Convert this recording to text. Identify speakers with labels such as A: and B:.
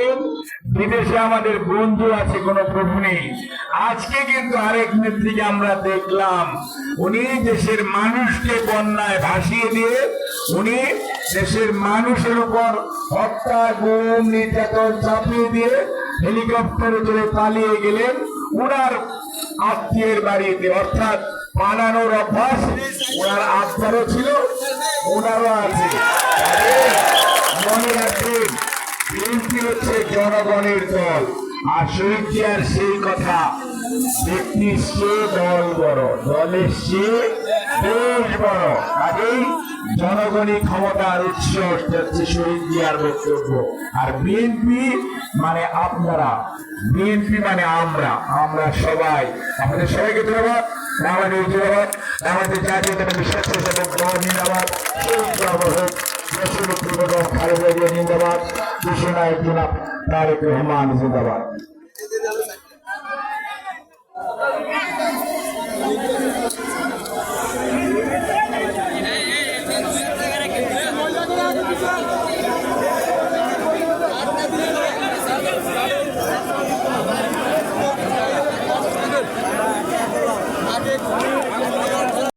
A: বলেন বিদেশে আমাদের বন্ধু আছে, কোনো প্রভু নেই। আজকে কিন্তু আরেক নেত্রীকে আমরা দেখলাম, উনি দেশের মানুষকে বন্যায় ভাসিয়ে দিয়ে উনি দেশের মানুষের উপর হত্যা, গুম, নির্যাতন চাপিয়ে দিয়ে হেলিকপ্টারে চড়ে পালিয়ে গেলেন ওনার আত্মীয়ের বাড়িতে। অর্থাৎ পালানোর অভ্যাস ওনার আত্মারও ছিল, ওনারও আছে। মনে রাখবেন, বিএনপি হচ্ছে জনগণের দল, আর শহীদ জিয়ার সেই কথা, ব্যক্তির চেয়ে দল বড়, দলের চেয়ে দেশ বড়। কাজেই জনগণই ক্ষমতার উৎস হচ্ছে শহীদ জিয়ার বক্তব্য। আর বিএনপি মানে আপনারা, বিএনপি মানে আমরা, আমরা সবাই। আমাদের সবাইকে ধন্যবাদ, আমাদের ধন্যবাদ, আমাদের জাতীয় স্বেচ্ছাসেবক দল জিন্দাবাদ, খালেদা জিয়া জিন্দাবাদ, দেশনায়ক জনাব তারেক রহমান জিন্দাবাদ।
B: Hey,